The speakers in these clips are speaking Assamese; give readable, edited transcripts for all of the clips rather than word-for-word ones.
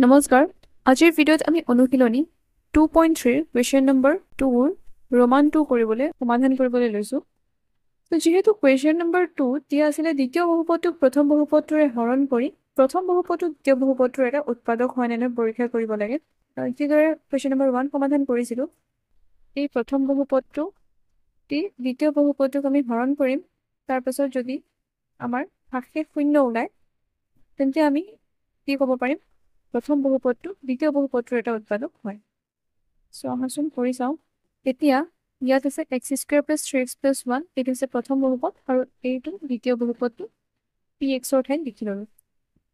নমস্কাৰ আজিৰ ভিডিঅ'ত আমি অনুশীলনী 2.3 কুৱেশ্যন নম্বৰ 2 ৰোমান 2 কৰিবলৈ সমাধান কৰিবলৈ লৈছো তো যেহেতু কুৱেশ্যন নম্বৰ 2 দিয়া আছিল দ্বিতীয় বহুপদটোক প্ৰথম বহুপদটোৰে হৰণ কৰি প্ৰথম বহুপদটো দ্বিতীয় বহুপদটোৰ এটা উৎপাদক হয় নে নহয় পৰীক্ষা কৰিব লাগে কিদৰে কুৱেশ্যন নম্বৰ 1 সমাধান কৰিছিলো এই প্ৰথম বহুপদটো দ্বিতীয় বহুপদটোক আমি হৰণ কৰিম তাৰ পাছত যদি আমাৰ ভাগশেষ শূন্য ওলায় তেন্তে আমি কি ক'ব পাৰিম প্ৰথম বহুপদটো দ্বিতীয় বহুপদটোৰ এটা উৎপাদক হয় সো আহাচোন কৰি চাওঁ এতিয়া ইয়াত আছে x² + 3x + 1 এইটো আছে প্ৰথম বহুপদ আৰু এইটো দ্বিতীয় বহুপদটো px ৰ ঠাইত লিখি ললো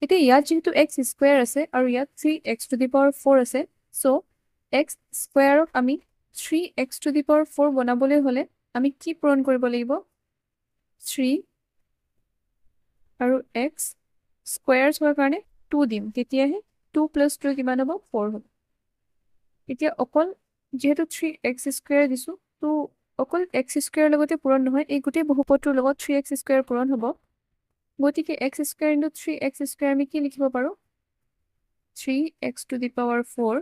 এতিয়া ইয়াত যেহেতু x² আছে আৰু ইয়াত 3x⁴ আছে সো x² ক আমি 3x⁴ বনাবলৈ হলে আমি কি পূৰণ কৰিব লাগিব 3 আৰু x স্কয়াৰ হোৱাৰ কাৰণে 2 দিম তেতিয়াহে 2 + 2 কিমান হ'ব 4 হ'ব এতিয়া অকল যেহেতু 3x² দিছো তো অকল x² লগতে পূৰণ নহয় এই গোটেই বহুপদটোৰ লগত 3x² পূৰণ হ'ব গতিকে x² * 3x² আমি কি লিখিব পাৰো 3x⁴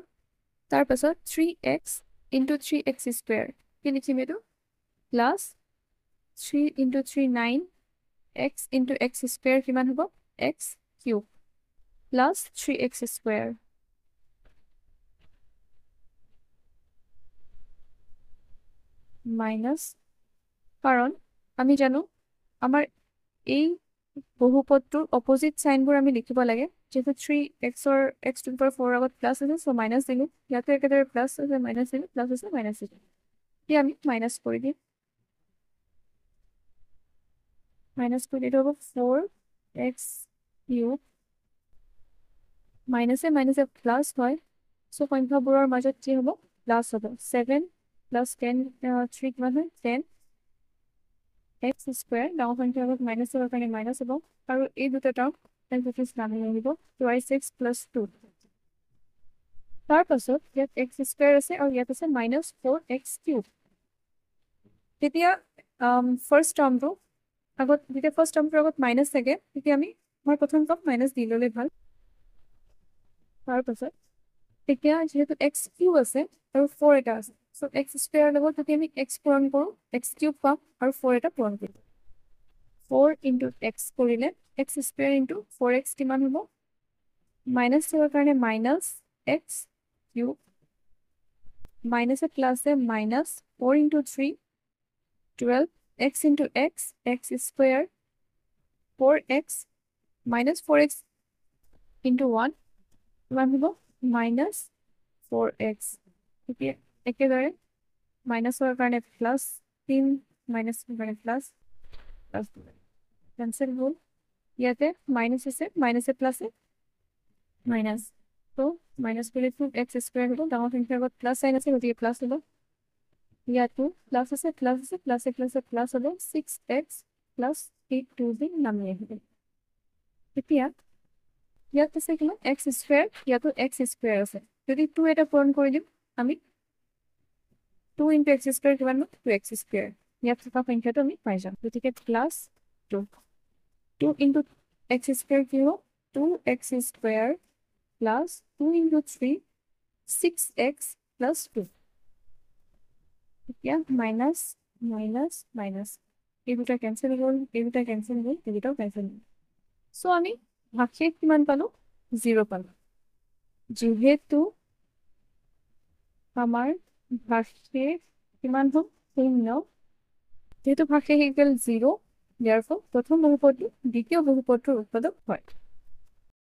তাৰ পাছত 3x * 3x² কি লিখিম এইটো প্লাস 3 * 3 9 x * x² কিমান হ'ব x³ plus 3x² minus কাৰণ আমি জানো আমাৰ এই বহুপদটোৰ অপোজিট সাইনবোৰ আমি লিখিব লাগে যেহেতু 3x ৰ x⁴ আগত প্লাস আছে সো মাইনাস দিলো ইয়াতে একেদৰে প্লাস আছে মাইনাস দিলো প্লাস আছে মাইনাস দিলো এতিয়া আমি মাইনাস কৰি দিম মাইনাস কৰি দিলে হ'ব 4x³ মাইনাসে মাইনাসে প্লাস হয় সো সংখ্যাবোৰৰ মাজত কি হ'ব প্লাস হ'ব 7 + 10 3 কিমান হয় 10 x² ডাঙৰ সংখ্যাৰ আগত মাইনাস হোৱাৰ কাৰণে মাইনাস হ'ব আৰু এই দুটা টাৰ্ম এলফেবেটছ নামি আহিব 2x + 2 তাৰ পাছত ইয়াত x² আছে আৰু ইয়াত আছে -4x³ তেতিয়া ফাৰ্স্ট টাৰ্মটো আগত যেতিয়া ফাৰ্স্ট টাৰ্মটোৰ আগত মাইনাস থাকে তেতিয়া মই প্ৰথম টাৰ্ম মাইনাস দি ললে ভাল তাৰ পাছত এতিয়া যেহেতু x³ আছে আৰু 4 এটা আছে সো x² লগত যদি আমি x পূৰণ কৰো x³ পাম আৰু 4 এটা পূৰণ কৰিম 4 * x কৰিলে x² * 4x কিমান হ'ব মাইনাস হোৱাৰ কাৰণে -x³ মাইনাসে প্লাসে -4 * 3 12 x * x x² 4x -4x * 1 কিমান হ'ব -4x এতিয়া একেদৰে মাইনাস হোৱাৰ কাৰণে প্লাস 3 মাইনাস হোৱাৰ কাৰণে প্লাস কেনসেল হ'ল ইয়াতে মাইনাস আছে মাইনাসে প্লাসে মাইনাস তো মাইনাস কৰিলে x² হ'ব ডাঙৰ সংখ্যাৰ আগত প্লাস সাইন আছে গতিকে প্লাস হ'ব ইয়াতো প্লাস আছে প্লাসে প্লাস হ'ব 6x + 8 2 দিন নামি আহিব এতিয়া ইয়াত আছে কিমান x² ইয়াতো x² আছে যদি 2 এটা পূৰণ কৰি দিম আমি 2 * x² কিমান 2x² ইয়াত থকা সংখ্যাটো আমি পাই যাম গতিকে প্লাস 2 2 * x² কি হ'ব 2x² plus 2 * 3 6x + 2 এতিয়া মাইনাস মাইনাস মাইনাস এই দুটা কেনসেল হ'ল এই দুটা কেনসেল হ'ল এই দুটাও কেনসেল হ'ল সো আমি ভাগশেষ কিমান পালো 0 পালো যেহেতু আমাৰ ভাগশেষ কিমান হ'ল 0 যেহেতু ভাগশেষ ইকুৱেল 0 therefore প্ৰথম বহুপদটো দ্বিতীয় বহুপদটোৰ উৎপাদক হয়